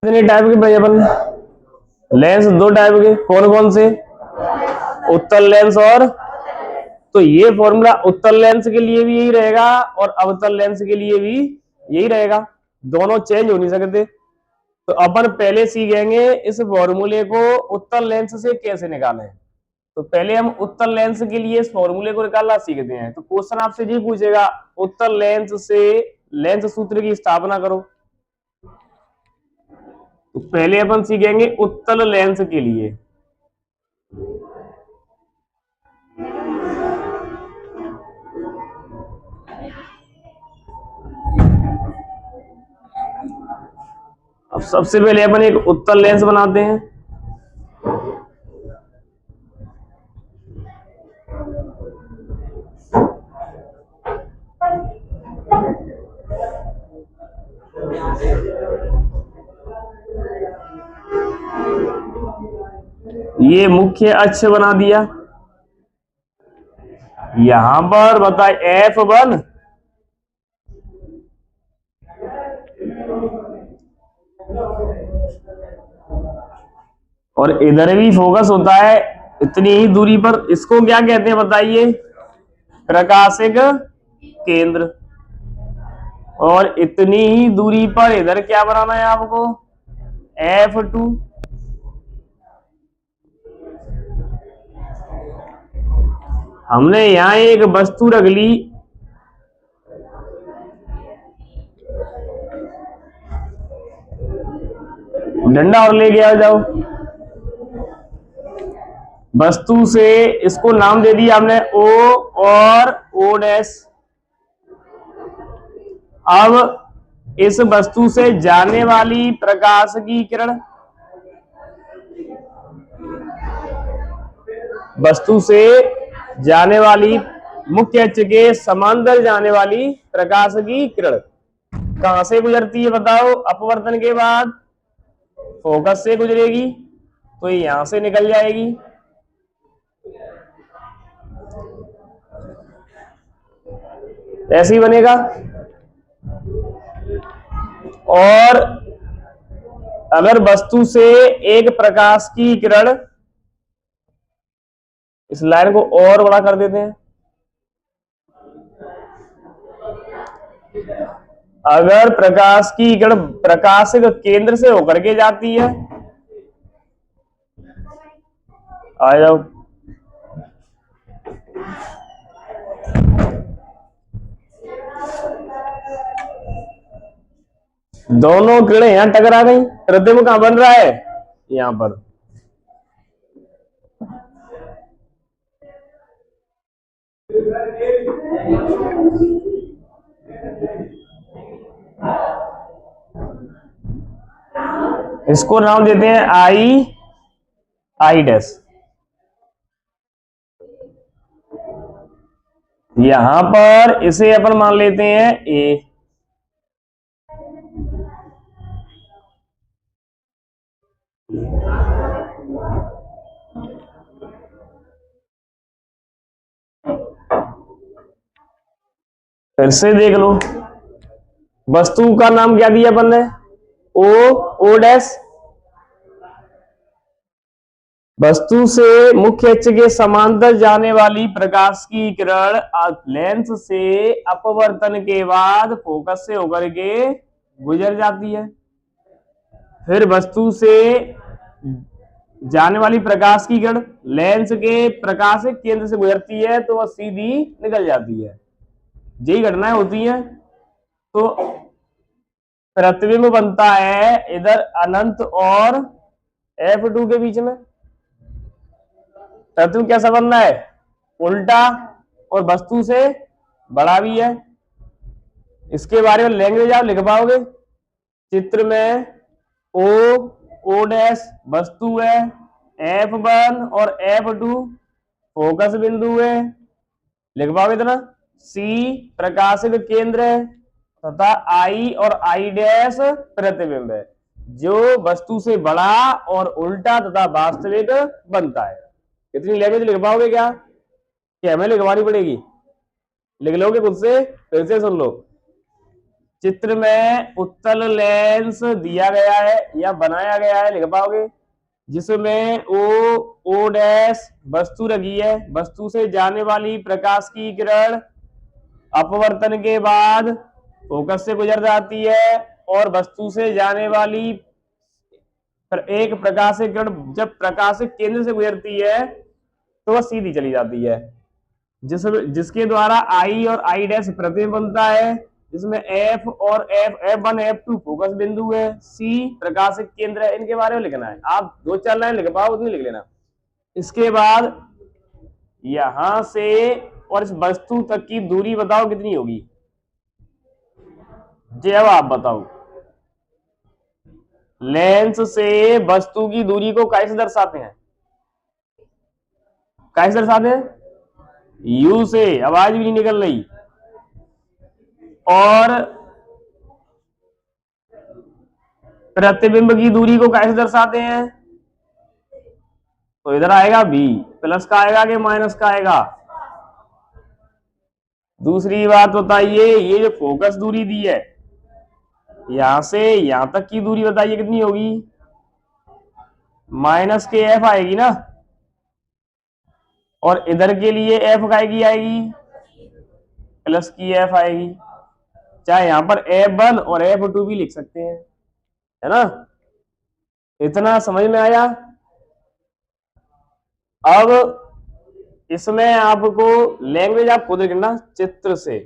कितने टाइप के भाई अपन? लेंस दो टाइप के, कौन कौन से? उत्तल लेंस और, तो ये फॉर्मूला उत्तल लेंस के लिए भी यही रहेगा और अवतल लेंस के लिए भी यही रहेगा, दोनों चेंज हो नहीं सकते। तो अपन पहले सीखेंगे इस फॉर्मूले को उत्तल लेंस से कैसे निकालें। तो पहले हम उत्तल लेंस के लिए इस फॉर्मूले को निकालना सीखते हैं। तो क्वेश्चन आपसे ये पूछेगा, उत्तल लेंस से लेंस सूत्र की स्थापना करो। तो पहले अपन सीखेंगे उत्तल लेंस के लिए। अब सबसे पहले अपन एक उत्तल लेंस बनाते हैं। ये मुख्य अक्ष बना दिया। यहां पर बताए F1 और इधर भी फोकस होता है इतनी ही दूरी पर। इसको क्या कहते हैं बताइए? प्रकाशिक केंद्र। और इतनी ही दूरी पर इधर क्या बनाना है आपको? F2। हमने यहां एक वस्तु रख ली, डंडा और लेके आ जाओ। वस्तु से इसको नाम दे दिया हमने O और O'। अब इस वस्तु से जाने वाली प्रकाश की किरण, वस्तु से जाने वाली मुख्य अक्ष के समांतर जाने वाली प्रकाश की किरण कहां से गुजरती है बताओ? अपवर्तन के बाद फोकस से गुजरेगी, तो ये यहां से निकल जाएगी। ऐसे ही बनेगा। और अगर वस्तु से एक प्रकाश की किरण, इस लाइन को और बड़ा कर देते हैं, अगर प्रकाश की किरण प्रकाशिक केंद्र से होकर के जाती है, आ जाओ, दोनों किरणें यहां टकरा गई, प्रतिबिंब कहां बन रहा है? यहां पर। इसको नाम देते हैं आई डैश। यहां पर इसे अपन मान लेते हैं ए। फिर से देख लो, वस्तु का नाम क्या दिया अपन ने? ओ डैश। वस्तु से मुख्य अक्ष के समांतर जाने वाली प्रकाश की किरण लेंस से अपवर्तन के बाद फोकस से होकर के गुजर जाती है। फिर वस्तु से जाने वाली प्रकाश की किरण लेंस के प्रकाशिक केंद्र से गुजरती है, तो वह सीधी निकल जाती है। यही घटनाएं होती हैं। तो प्रतिबिंब बनता है इधर अनंत और F2 के बीच में। प्रतिबिंब कैसा बनना है? उल्टा और वस्तु से बड़ा भी है। इसके बारे में लैंग्वेज आप लिख पाओगे चित्र में। ओ डैश वस्तु है, F1 और F2 फोकस बिंदु है, लिख पाओगे इतना। C प्रकाशिक केंद्र है तथा I और I डैश प्रतिबिंब है, जो वस्तु से बड़ा और उल्टा तथा वास्तविक बनता है। इतनी लैंग्वेज लिख पाओगे क्या? कि हमें लिखवानी पड़ेगी? लिख लोगे खुद से? फिर से सुन लो। चित्र में उत्तल लेंस दिया गया है या बनाया गया है, लिख पाओगे, जिसमें ओ डैश वस्तु रखी है, वस्तु से जाने वाली प्रकाश की किरण अपवर्तन के बाद फोकस से गुजर जाती है और वस्तु से जाने वाली एक प्रकाशिक किरण जब प्रकाशिक केंद्र से गुजरती है तो वह सीधी चली जाती है, जिसके द्वारा आई और आई डैश प्रतिबिंब बनता है, जिसमें एफ और F1 F2 फोकस बिंदु है, सी प्रकाशिक केंद्र है। इनके बारे में लिखना है, आप 2-4 लाइन लिख पाओ उतनी लिख लेना। इसके बाद यहां से और इस वस्तु तक की दूरी बताओ कितनी होगी, जी अब आप बताओ। लेंस से वस्तु की दूरी को कैसे दर्शाते हैं, कैसे दर्शाते हैं? यू से, आवाज भी नहीं निकल रही। और प्रतिबिंब की दूरी को कैसे दर्शाते हैं? तो इधर आएगा बी, प्लस का आएगा कि माइनस का आएगा? दूसरी बात बताइए, ये जो फोकस दूरी दी है यहां से यहां तक की दूरी बताइए कितनी होगी? माइनस के एफ आएगी ना, और इधर के लिए एफ आएगी प्लस की एफ आएगी। चाहे यहां पर F1 और F2 भी लिख सकते हैं, है ना? इतना समझ में आया? अब इसमें आपको लैंग्वेज आप खुद लिखना, चित्र से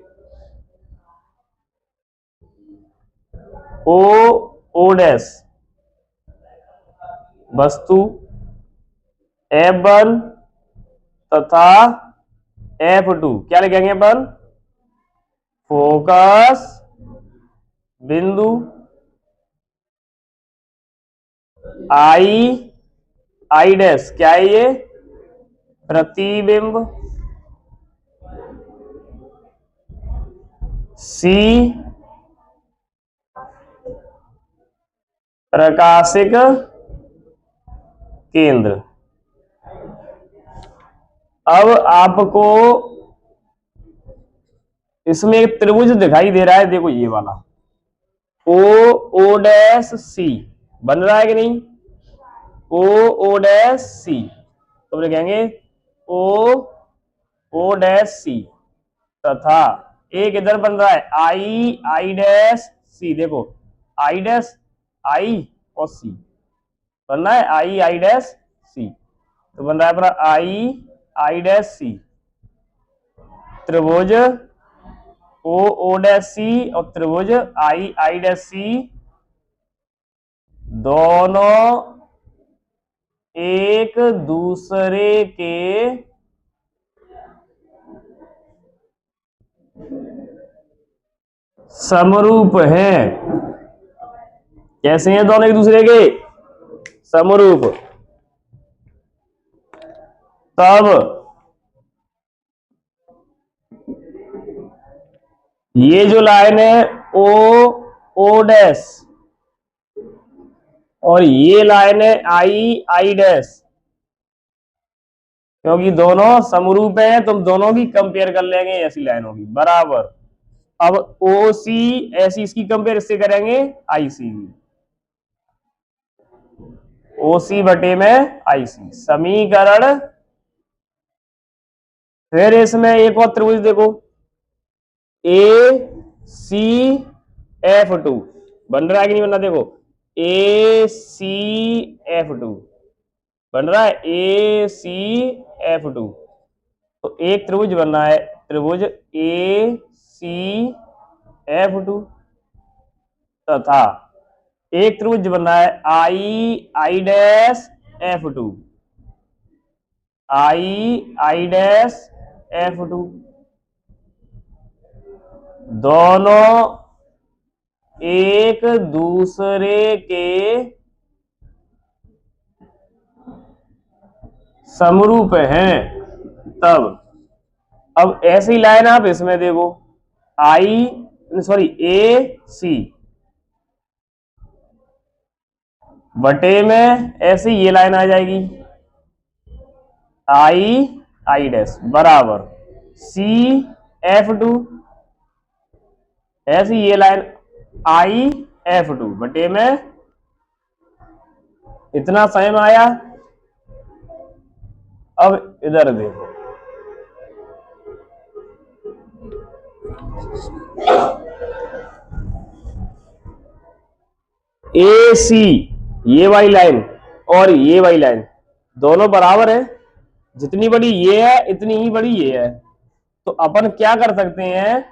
ओ डैश वस्तु F1 तथा F2 क्या लिखेंगे अपन? फोकस बिंदु आई डैश क्या है ये? प्रतिबिंब। सी प्रकाशिक केंद्र। अब आपको इसमें एक त्रिभुज दिखाई दे रहा है, देखो ये वाला ओ डैश सी बन रहा है कि नहीं? ओ डैश सी, तो लिखेंगे ओ डैश सी तथा एक इधर बन रहा है आई डैश सी। देखो आई डैश आई और सी बन रहा है आई डैश सी, तो बन रहा है अपना आई डैश सी। त्रिभुज ओ डैश सी और त्रिभुज आई डैश सी दोनों एक दूसरे के समरूप हैं। कैसे हैं दोनों एक दूसरे के समरूप? तब ये जो लाइन है ओ डैश और ये लाइन है आई डैश, क्योंकि दोनों समरूप हैं तो हम दोनों की कंपेयर कर लेंगे, ऐसी लाइन होगी बराबर। अब ओ सी ऐसी इसकी कंपेयर इससे करेंगे आई सी, ओ सी बटे में आई सी समीकरण। फिर इसमें एक और त्रिभुज देखो ACF2 बन रहा है कि नहीं बन रहा? देखो ACF2 बन रहा है ACF2, तो एक त्रिभुज बन रहा है त्रिभुज ACF2 तथा एक त्रिभुज बन रहा है I dash F2 I dash F2। दोनों एक दूसरे के समरूप हैं। तब अब ऐसी लाइन आप इसमें देखो ए सी बटे में ऐसे ये लाइन आ जाएगी आई डैश बराबर CF2, ऐसी ये लाइन आई F2 बटे में इतना समय आया। अब इधर देखो, ए सी ये वाली लाइन और ये वाली लाइन दोनों बराबर है, जितनी बड़ी ये है इतनी ही बड़ी ये है। तो अपन क्या कर सकते हैं,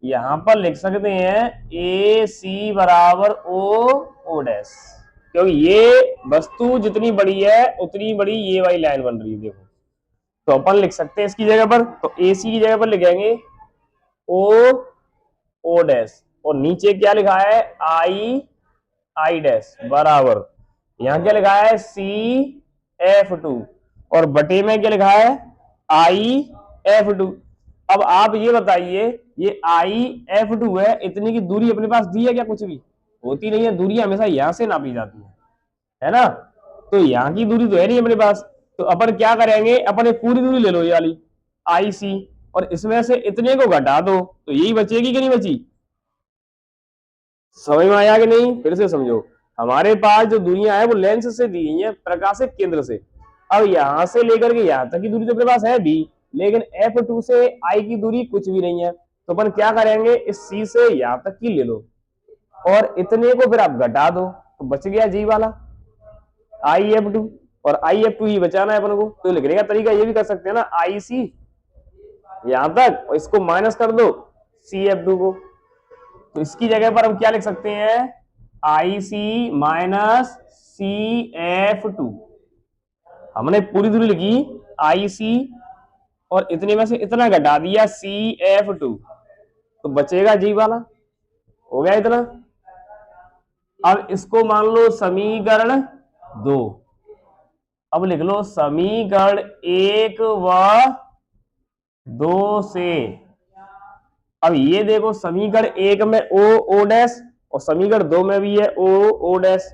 यहां पर लिख सकते हैं ए सी बराबर ओ डैश, क्योंकि ये वस्तु जितनी बड़ी है उतनी बड़ी ये वाली लाइन बन रही है। देखो, तो अपन लिख सकते हैं इसकी जगह पर, तो ए सी की जगह पर लिखेंगे ओ डैश, और नीचे क्या लिखा है आई डैश बराबर, यहां क्या लिखा है CF2, और बटे में क्या लिखा है IF2। अब आप ये बताइए, ये IF2 है, इतनी की दूरी अपने पास दी है क्या? कुछ भी होती नहीं है, दूरी हमेशा यहां से नापी जाती है ना। तो यहाँ की दूरी तो है नहीं अपने पास, तो अपन क्या करेंगे, अपने पूरी दूरी ले लो ये वाली IC, और इसमें से इतने को घटा दो तो यही बचेगी कि नहीं बची? समझ में आया कि नहीं? फिर से समझो, हमारे पास जो दूरियां है वो लेंस से दी गई है, प्रकाशिक केंद्र से। अब यहां से लेकर के यहां तक की दूरी तो अपने पास है भी, लेकिन F2 से I की दूरी कुछ भी नहीं है। तो अपन क्या करेंगे, इस C से यहां तक की ले लो और इतने को फिर आप घटा दो, तो बच गया G वाला IF2, और IF2 ही बचाना है अपन को। तो लिखने का तरीका ये भी कर सकते हैं ना, IC यहां तक और इसको माइनस कर दो CF2 को। तो इसकी जगह पर हम क्या लिख सकते हैं, IC माइनस CF2। हमने पूरी दूरी लिखी IC और इतने में से इतना घटा दिया CF2, तो बचेगा G वाला। हो गया इतना। अब इसको मान लो समीकरण 2। अब लिख लो समीकरण 1 व 2 से। अब ये देखो, समीकरण 1 में ओ डैश और समीकरण 2 में भी है ओ डैश,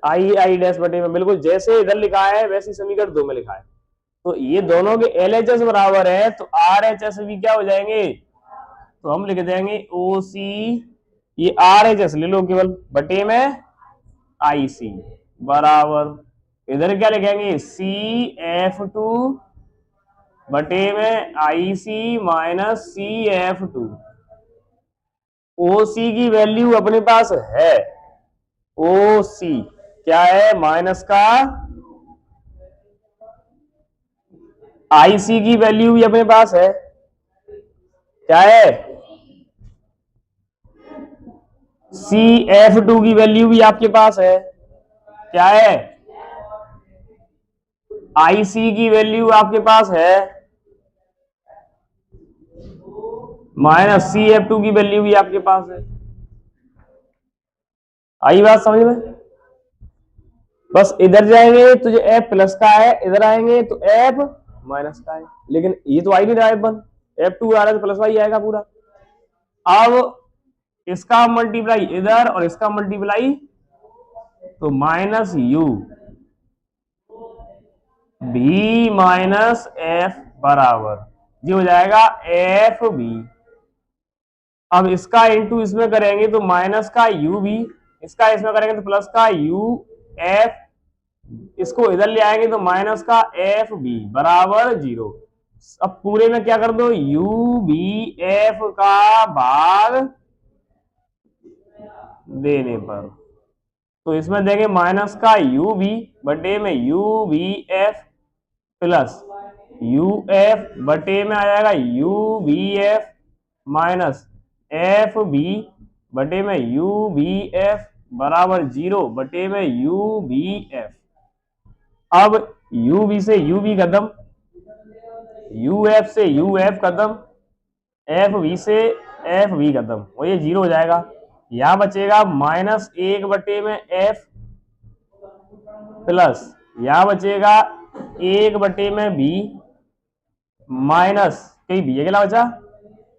आई डैश बटे में, बिल्कुल जैसे इधर लिखा है वैसे समीकरण 2 में लिखा है। तो ये दोनों के LHS बराबर है, तो RHS भी क्या हो जाएंगे, तो हम लिख देंगे OC, ये RHS ले लो केवल, बटे में IC बराबर, इधर क्या लिखेंगे CF2 बटे में IC माइनस CF2। OC की वैल्यू अपने पास है, OC क्या है, माइनस का, IC की वैल्यू भी अपने पास है, क्या है, CF2 की वैल्यू भी आपके पास है, क्या है, IC की वैल्यू आपके पास है, माइनस CF2 की वैल्यू भी आपके पास है। आई बात समझ में? बस इधर जाएंगे तो जो F प्लस का है, इधर आएंगे तो F माइनस का है, लेकिन ये तो आई नहीं रहा है, F2 आ रहा है तो प्लस वाई आएगा पूरा। अब इसका मल्टीप्लाई इधर और इसका मल्टीप्लाई, तो माइनस U भी माइनस F बराबर ये हो जाएगा FB। अब इसका इंटू इसमें करेंगे तो माइनस का U भी, इसका इसमें करेंगे तो प्लस का UF, इसको इधर ले आएंगे तो माइनस का FB बराबर 0। अब पूरे में क्या कर दो, UBF का भाग देने पर, तो इसमें देंगे माइनस का UB बटे में UBF प्लस UF बटे में आ जाएगा UBF माइनस FB बटे में UBF बराबर 0 बटे में UBF। अब UB से UB खत्म, UF से UF खत्म, FB से FB खत्म, और ये 0 हो जाएगा। यहां बचेगा माइनस 1 बटे में F प्लस यहां बचेगा 1 बटे में B माइनस कहीं B अकेला बचा,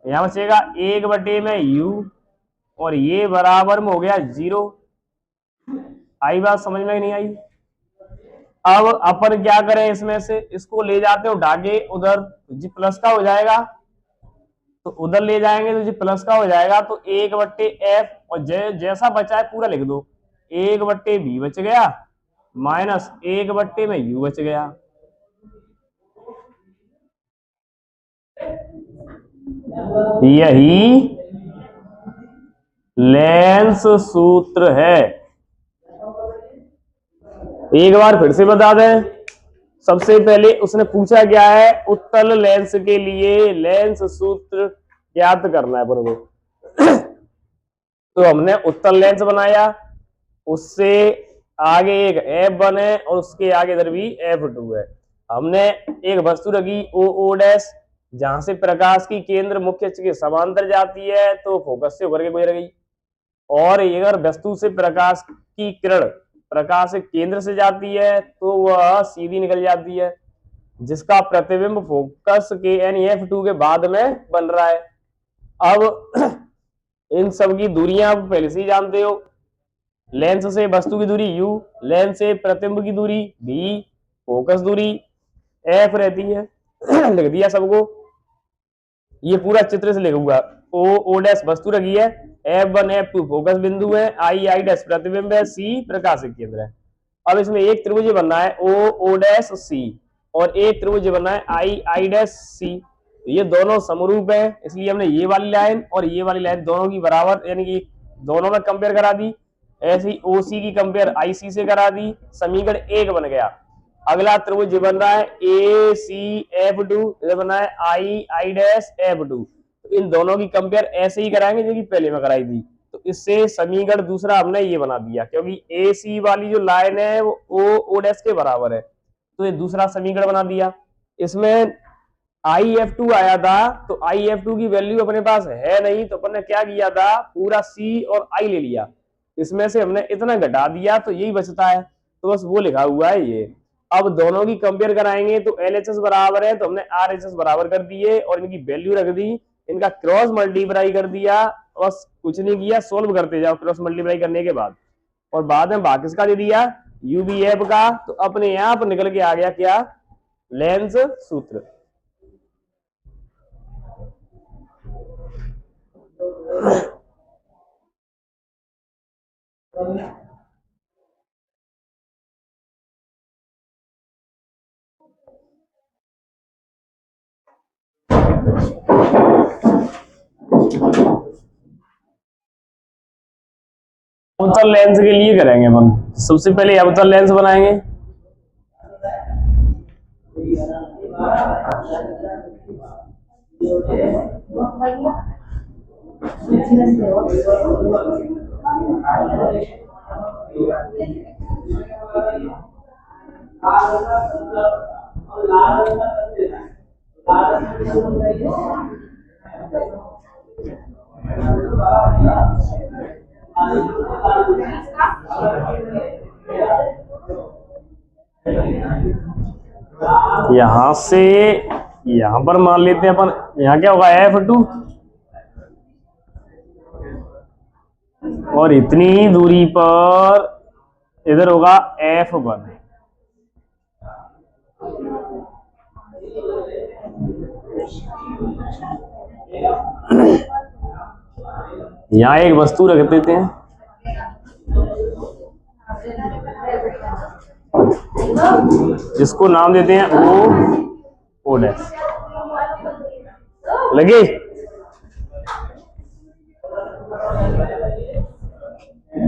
यहां बचेगा 1 बटे में U, और ये बराबर में हो गया 0। आई बात समझ में नहीं आई? अब अपन क्या करें, इसमें से इसको ले जाते हो उठा के उधर, जी प्लस का हो जाएगा तो उधर ले जाएंगे तो जी प्लस का हो जाएगा, तो 1/f, और जैसा बचा है पूरा लिख दो, 1/b बच गया, माइनस 1/, में u बच गया। यही लेंस सूत्र है। एक बार फिर से बता दें, सबसे पहले उसने पूछा क्या है, उत्तल लेंस के लिए लेंस सूत्र ज्ञात करना है अपन को। तो हमने उत्तल लेंस बनाया, उससे आगे एक F1 है और उसके आगे इधर भी F2 है। हमने एक वस्तु रखी ओ डैश, जहां से प्रकाश की केंद्र मुख्य अक्ष के समांतर जाती है, तो फोकस से होकर के गुजर गई। और अगर वस्तु से प्रकाश की किरण प्रकाश केंद्र से जाती है तो वह सीधी निकल जाती है, जिसका प्रतिबिंब फोकस के यानी F2 के बाद में बन रहा है। अब इन सब की दूरियां आप पहले से ही जानते हो, लेंस से वस्तु की दूरी u, लेंस से प्रतिबिंब की दूरी v, फोकस दूरी f रहती है। लिख दिया सबको, ये पूरा चित्र से लिखूंगा। ओ डैश वस्तु रखी है, F1 F2 फोकस बिंदु है, I डैश प्रतिबिंब है, C प्रकाशिक केंद्र है। अब इसमें एक त्रिभुज बनना है ओ डैश C, और एक त्रिभुज बनना है I डैश C। ये दोनों समरूप है, इसलिए हमने ये वाली लाइन और ये वाली लाइन दोनों की बराबर, यानी कि दोनों में कंपेयर करा दी। ऐसी OC की कंपेयर IC से करा दी, समीकरण एक बन गया। अगला त्रिभुज बन रहा है ACF2, इधर बना है I डैश F2। इन दोनों की कंपेयर ऐसे ही कराएंगे जो कि पहले में कराई थी। तो इससे समीकरण दूसरा हमने ये बना दिया, क्योंकि AC वाली जो लाइन है वो O डैश के बराबर है, तो ये दूसरा समीकरण बना दिया। इसमें IF2 आया था, तो IF2 की वैल्यू अपने पास है नहीं, तो अपन ने क्या किया था, पूरा C और I ले लिया, इसमें से हमने इतना घटा दिया, तो यही बचता है, तो बस वो लिखा हुआ है ये। अब दोनों की कंपेयर कराएंगे तो LHS बराबर है, तो हमने RHS बराबर कर दिए और इनकी वैल्यू रख दी, इनका क्रॉस मल्टीप्लाई कर दिया, बस कुछ नहीं किया, सोल्व करते जाओ क्रॉस मल्टीप्लाई करने के बाद, और बाद में भाग किसका दे दिया, UVF का। तो अपने आप निकल के आ गया क्या, लेंस सूत्र। अवतल लेंस के लिए करेंगे हम, सबसे पहले अवतल लेंस बनाएंगे। यहां से यहां पर मान लेते हैं अपन, यहां क्या होगा F2, और इतनी दूरी पर इधर होगा F1। यहां एक वस्तु रख देते हैं, जिसको नाम देते हैं ओ डैश। लगे,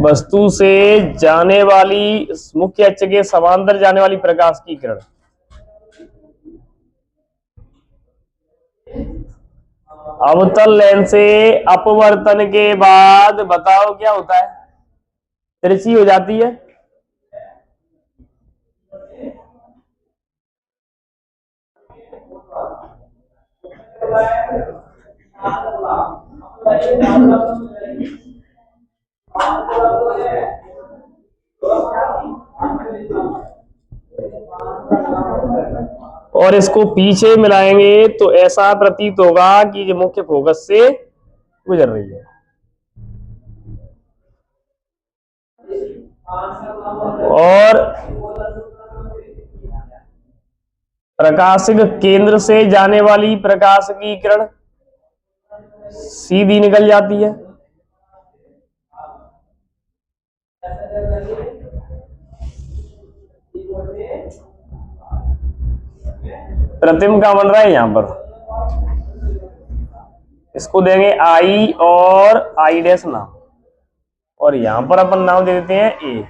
वस्तु से जाने वाली मुख्य अक्ष के समांतर जाने वाली प्रकाश की किरण अवतल लेंस से अपवर्तन के बाद बताओ क्या होता है, तिरछी हो जाती है। और इसको पीछे मिलाएंगे तो ऐसा प्रतीत होगा कि ये मुख्य फोकस से गुजर रही है। और प्रकाशिक केंद्र से जाने वाली प्रकाश की किरण सीधी निकल जाती है। प्रतिबिंब क्या बन रहा है यहां पर, इसको देंगे आई और आई डैश नाम, और यहां पर अपन नाम दे देते हैं ए।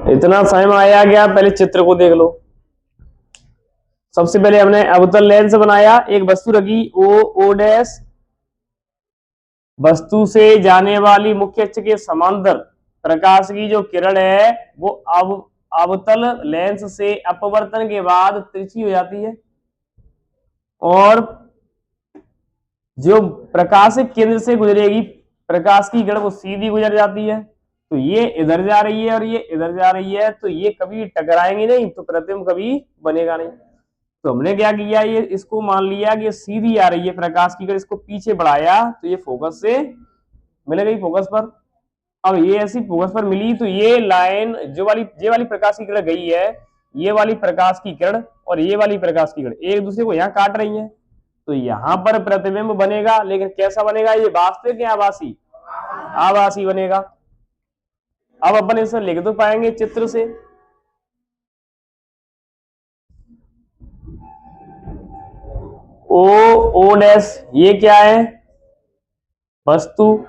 इतना समय आया गया, पहले चित्र को देख लो। सबसे पहले हमने अवतल लेंस बनाया, एक वस्तु रखी ओ डैश, वस्तु से जाने वाली मुख्य अक्ष के समांतर प्रकाश की जो किरण है वो अवतल लेंस से अपवर्तन के बाद तिरछी हो जाती है, और जो प्रकाशिक केंद्र से गुजरेगी प्रकाश की किरण वो सीधी गुजर जाती है। तो ये इधर जा रही है और ये इधर जा रही है, तो ये कभी टकराएंगे नहीं, तो प्रतिबिंब कभी बनेगा नहीं। तो हमने क्या किया, ये इसको मान लिया कि ये सीधी आ रही है प्रकाश की किरण, इसको पीछे बढ़ाया तो ये फोकस से मिल गई फोकस पर। अब ये ऐसी फोकस पर मिली तो ये लाइन ये वाली प्रकाश की किरण गई है, ये वाली प्रकाश की किरण और ये वाली प्रकाश की किरण एक दूसरे को यहाँ काट रही है, तो यहां पर प्रतिबिंब बनेगा। लेकिन कैसा बनेगा, ये वास्तविक या आभासी, आभासी बनेगा। अब अपन इसे लिख तो पाएंगे चित्र से, ओ डैश ये क्या है, वस्तु,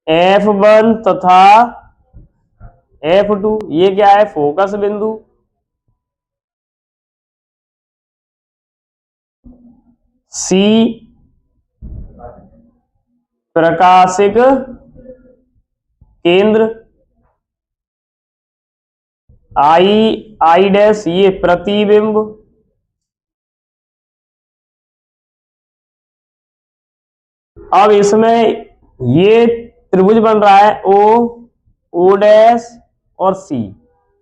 F1 तथा F2 ये क्या है, फोकस बिंदु, C प्रकाशिक केंद्र, आई डैश ये प्रतिबिंब, अब इसमें ये त्रिभुज बन रहा है ओ डैश और सी,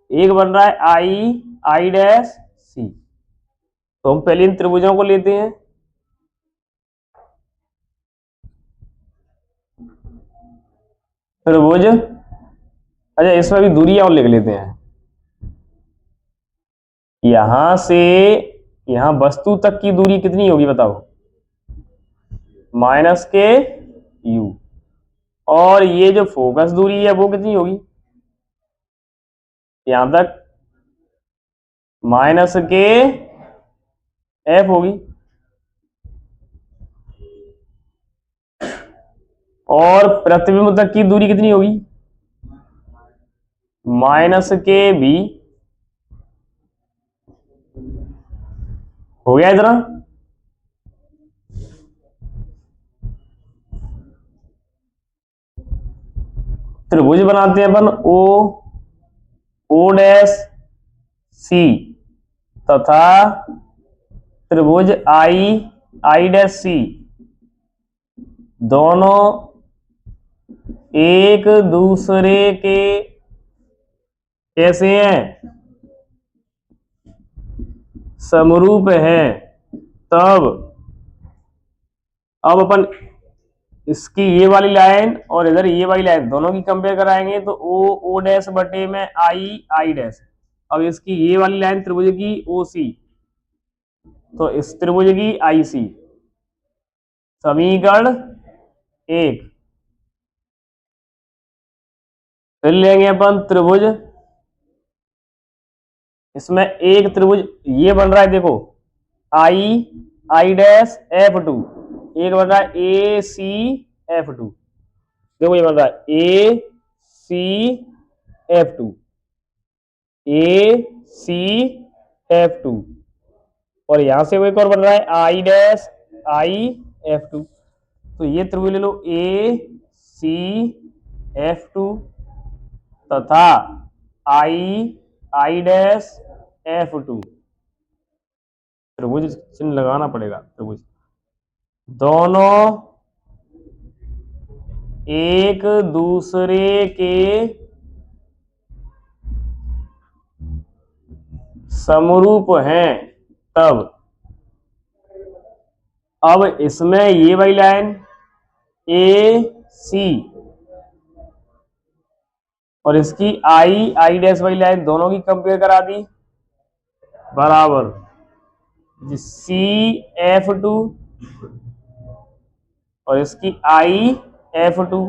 एक बन रहा है आई डैश सी। तो हम पहले इन त्रिभुजों को लेते हैं, त्रिभुज, अच्छा इसमें भी दूरियां और लिख लेते हैं। यहां से यहां वस्तु तक की दूरी कितनी होगी बताओ, माइनस के यू, और ये जो फोकस दूरी है वो कितनी होगी, यहां तक माइनस के एफ होगी, और प्रतिबिंब तक की दूरी कितनी होगी, माइनस के बी। हो गया इतना। त्रिभुज बनाते हैं अपन ओ डैश सी तथा त्रिभुज आई डैश सी, दोनों एक दूसरे के कैसे हैं, समरूप हैं। तब अब अपन इसकी ये वाली लाइन और इधर ये वाली लाइन दोनों की कंपेयर कराएंगे, तो ओ डैश बटे में आई डैश। अब इसकी ये वाली लाइन त्रिभुज की ओ सी, तो इस त्रिभुज की आई सी, समीकरण एक। फिर लेंगे अपन त्रिभुज, इसमें एक त्रिभुज ये बन रहा है देखो, आई डैश F2, एक बन रहा है ACF2, देखो ये बन रहा है ACF2 ACF2, और यहां से वो एक और बन रहा है I'IF2। तो ये त्रिभुज ले लो ACF2 तथा I'-F2, त्रिभुज चिन्ह लगाना पड़ेगा, त्रिभुज दोनों एक दूसरे के समरूप हैं। तब अब इसमें ये वाली लाइन AC और इसकी आई डैश वाली लाइन दोनों की कंपेयर करा दी, बराबर CF2 और इसकी IF2।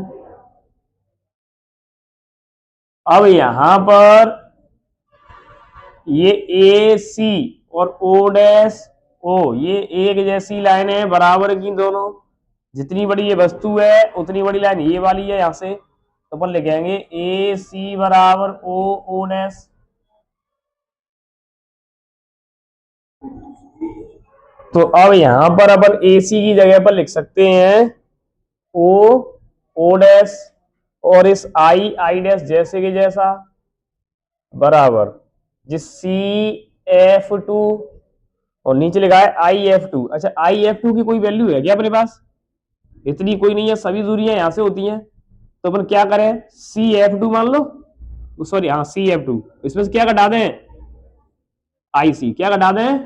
अब यहां पर ये AC और O' ये एक जैसी लाइन है, बराबर की दोनों। जितनी बड़ी ये वस्तु है उतनी बड़ी लाइन ये वाली है। यहां से तो अपन लिखेंगे AC बराबर O'। तो अब यहां पर अपन AC की जगह पर लिख सकते हैं O' और इस I' जैसे कि जैसा, बराबर जिस CF2 और नीचे लिखा है IF2। अच्छा, IF2 की कोई वैल्यू है क्या अपने पास? इतनी कोई नहीं है, सभी दूरियां यहां से होती हैं। तो अपन क्या करें, CF2 मान लो, सॉरी हाँ CF2, इसमें से क्या घटा दें, IC, क्या घटा दें,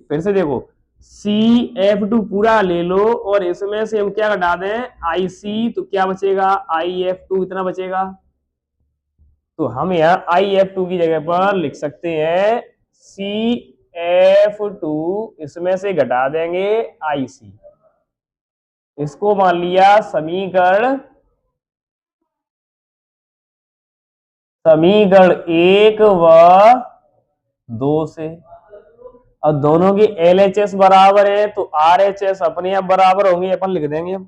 फिर से देखो CF2 पूरा ले लो और इसमें से हम क्या घटा दें, IC, तो क्या बचेगा, IF2 इतना बचेगा। तो हम यहाँ IF2 की जगह पर लिख सकते हैं CF2, इसमें से घटा देंगे IC। इसको मान लिया समीकरण 1 व 2 से। अब दोनों की LHS बराबर है तो RHS अपने आप बराबर होंगे, अपन लिख देंगे हम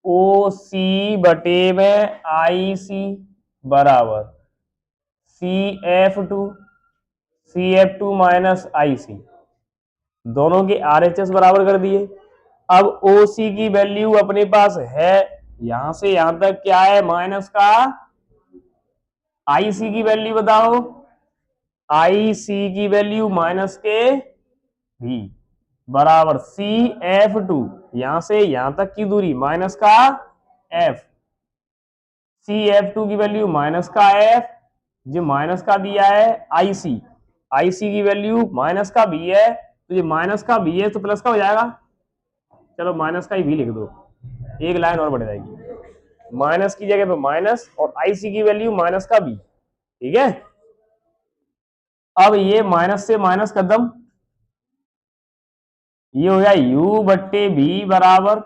OC बटे में IC बराबर CF2 माइनस IC। दोनों के RHS बराबर कर दिए। अब OC की वैल्यू अपने पास है, यहां से यहां तक क्या है, माइनस का IC की वैल्यू बताओ, IC की वैल्यू माइनस के भी बराबर CF2, यहां से यहां तक की दूरी माइनस का F, CF2 की वैल्यू माइनस का F, जो माइनस का दिया है IC की वैल्यू माइनस का भी है, तो ये माइनस का भी है तो प्लस का हो जाएगा। चलो माइनस का ही भी लिख दो, एक लाइन और बढ़ जाएगी, माइनस की जगह पे माइनस और IC की वैल्यू माइनस का भी, ठीक है। अब ये माइनस से माइनस कदम, ये हो गया U बट्टे B बराबर,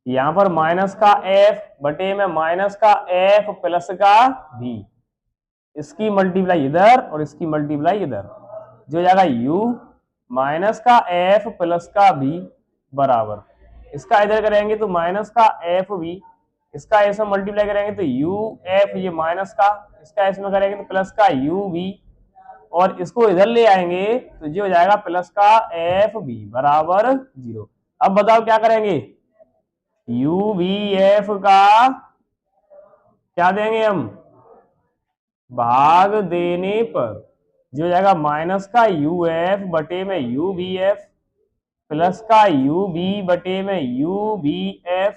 यहां पर माइनस का F बटे में माइनस का F प्लस का B, इसकी मल्टीप्लाई इधर और इसकी मल्टीप्लाई इधर, जो हो जाएगा U माइनस का F प्लस का B बराबर, इसका इधर करेंगे तो माइनस का FB, इसका ऐसा मल्टीप्लाई करेंगे तो UF, ये माइनस का, इसका इसमें करेंगे तो प्लस का UB, और इसको इधर ले आएंगे तो ये हो जाएगा प्लस का FB बराबर 0। अब बताओ क्या करेंगे, UBF का क्या देंगे हम, भाग देने पर जो हो जाएगा माइनस का UF बटे में UBF प्लस का UB बटे में UBF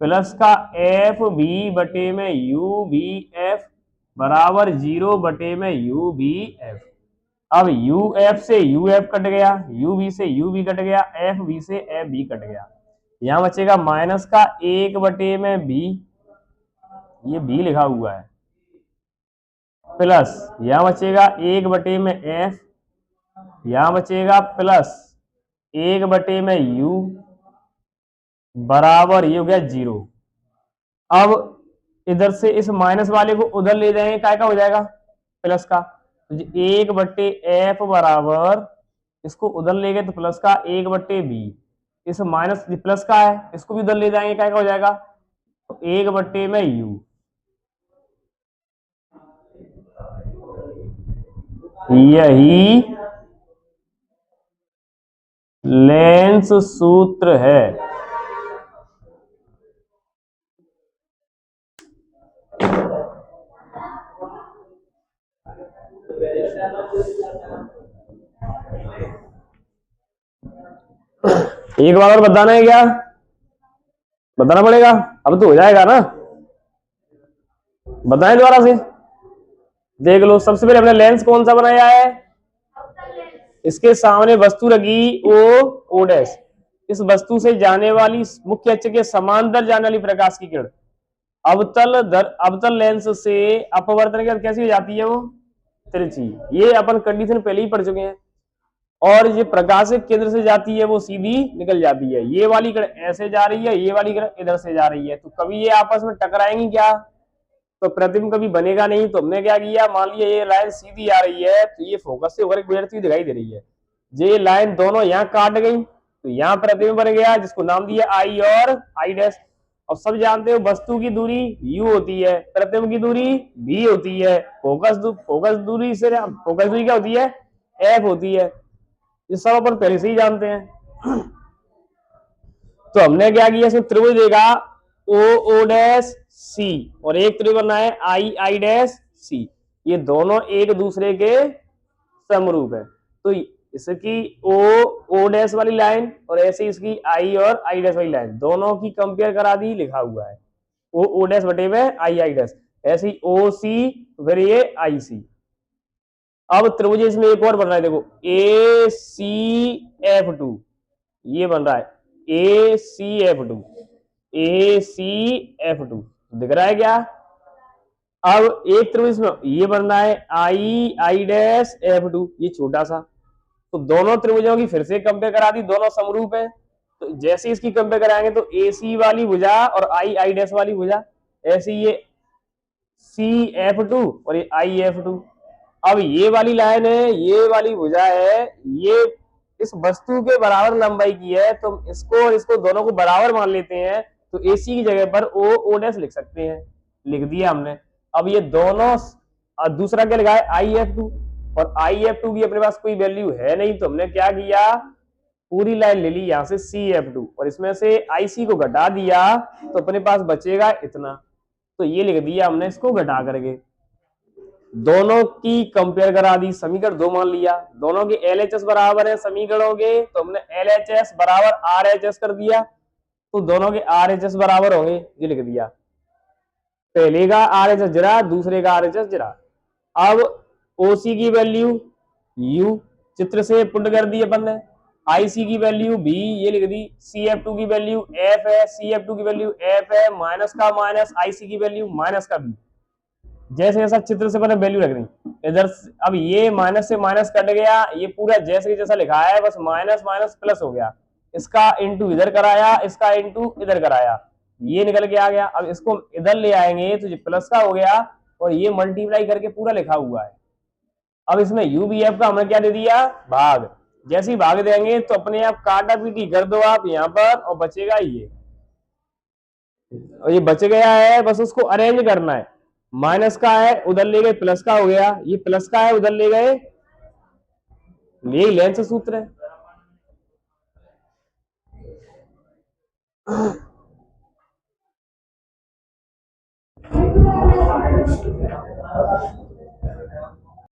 प्लस का FB बटे में UBF बराबर 0 बटे में UBF। अब UF से UF कट गया, UB से UB कट गया, FB से FB कट गया, यहां बचेगा माइनस का 1 बटे में B, ये B लिखा हुआ है, प्लस यहां बचेगा 1 बटे में F, यहां बचेगा प्लस 1 बटे में U बराबर, ये हो गया 0। अब इधर से इस माइनस वाले को उधर ले जाएंगे, क्या का हो जाएगा, प्लस का, तो 1 बट्टे F बराबर, इसको उधर ले गए तो प्लस का 1 बट्टे B, इस माइनस प्लस का है, इसको भी उधर ले जाएंगे, क्या का हो जाएगा, तो 1 बट्टे में U। यही लेंस सूत्र है। एक बार और बताना है क्या, बताना पड़ेगा, अब तो हो जाएगा ना, बताएं दोबारा से, देख लो। सबसे पहले हमने लेंस कौन सा बनाया है, इसके सामने वस्तु रखी O डैश, इस वस्तु से जाने वाली मुख्य अक्ष के समांतर जाने वाली प्रकाश की किरण अवतल लेंस से अपवर्तन के कैसी हो जाती है, वो तिरछी, ये अपन कंडीशन पहले ही पढ़ चुके हैं। और ये प्रकाश के केंद्र से जाती है वो सीधी निकल जाती है, ये वाली किरण ऐसे जा रही है, ये वाली किरण इधर से जा रही है, तो कभी ये आपस में टकराएंगी क्या? तो प्रतिबिंब कभी बनेगा नहीं। तो हमने क्या किया, मान लिया ये लाइन सीधी आ रही है, तो ये फोकस से होकर गुजरती हुई दिखाई दे रही है, ये लाइन दोनों यहाँ काट गई, तो यहाँ प्रतिबिंब बन गया, जिसको नाम दिया आई और आई डैश। और सब जानते हो वस्तु की दूरी u होती है, प्रतिबिंब की दूरी v होती है, फोकस दूरी से फोकस दूरी क्या होती है, f होती है। ये सब अपन पहले से ही जानते हैं। तो हमने क्या किया, इसमें त्रिभुज देगा ओ ओ डैश सी, और एक त्रिभुज बनना है आई आई डैश सी, ये दोनों एक दूसरे के समरूप है। तो इसकी ओ ओ डैश वाली लाइन और ऐसे इसकी आई और आई डैश वाली लाइन दोनों की कंपेयर करा दी, लिखा हुआ है ओ ओ डैश बटे में आई आई डैश, ऐसे ही ओ सी फिर ये आई सी। अब त्रिभुज इसमें एक और बन रहा है, देखो ए सी एफ टू, ये बन रहा है ए सी एफ टू, ए सी एफ टू, दिख रहा है क्या? अब एक त्रिभुज में ये बन रहा है आई आई डैश एफ टू, ये छोटा सा, तो दोनों त्रिभुजों की फिर से कंपेयर करा दी, दोनों समरूप है। तो जैसे इसकी कंपेयर कराएंगे तो ए सी वाली भुजा और आई आई डैश वाली भुजा, ऐसे ये सी एफ टू और ये आई एफ टू। अब ये वाली लाइन है, ये वाली भुजा है, ये इस वस्तु के बराबर लंबाई की है, तो इसको और इसको दोनों को बराबर मान लेते हैं, तो एसी की जगह पर ओ ओ डैश लिख सकते हैं, लिख दिया हमने। अब ये दोनों, दूसरा क्या लिखा है आई एफ टू, और आई एफ टू की अपने पास कोई वैल्यू है नहीं, तो हमने क्या किया, पूरी लाइन ले ली यहां से सी एफ टू और इसमें से आई सी को घटा दिया, तो अपने पास बचेगा इतना, तो ये लिख दिया हमने इसको घटा करके। दोनों की कंपेयर करा दी, समीकरण दो मान लिया, दोनों के एलएचएस बराबर है समीकरणों के, तो हमने एलएचएस बराबर आरएचएस कर दिया, तो दोनों के आरएचएस बराबर होंगे, ये लिख दिया। पहले का आरएचएस जरा, दूसरे का आरएचएस जरा। अब ओसी की वैल्यू यू चित्र से पुट कर दी अपन ने, आईसी की वैल्यू बी, ये लिख दी, सी एफ टू की वैल्यू एफ है, सी एफ टू की वैल्यू एफ है, माइनस का माइनस, आईसी की वैल्यू माइनस का बी, जैसे जैसा चित्र से मैंने वैल्यू रख दी इधर। अब ये माइनस से माइनस कट गया, ये पूरा जैसे जैसा लिखा है बस माइनस माइनस प्लस हो गया, इसका इंटू इधर कराया, इसका इंटू इधर कराया, ये निकल के आ गया। अब इसको इधर ले आएंगे तो ये प्लस का हो गया, और ये मल्टीप्लाई करके पूरा लिखा हुआ है। अब इसमें यू बी एफ का हमने क्या दे दिया, भाग, जैसे ही भाग देंगे तो अपने आप काटा पीटी कर दो आप यहाँ पर, और बचेगा ये, और ये बच गया है, बस उसको अरेंज करना है। माइनस का है उधर ले गए, प्लस का हो गया, ये प्लस का है उधर ले गए, यही लेंस सूत्र है।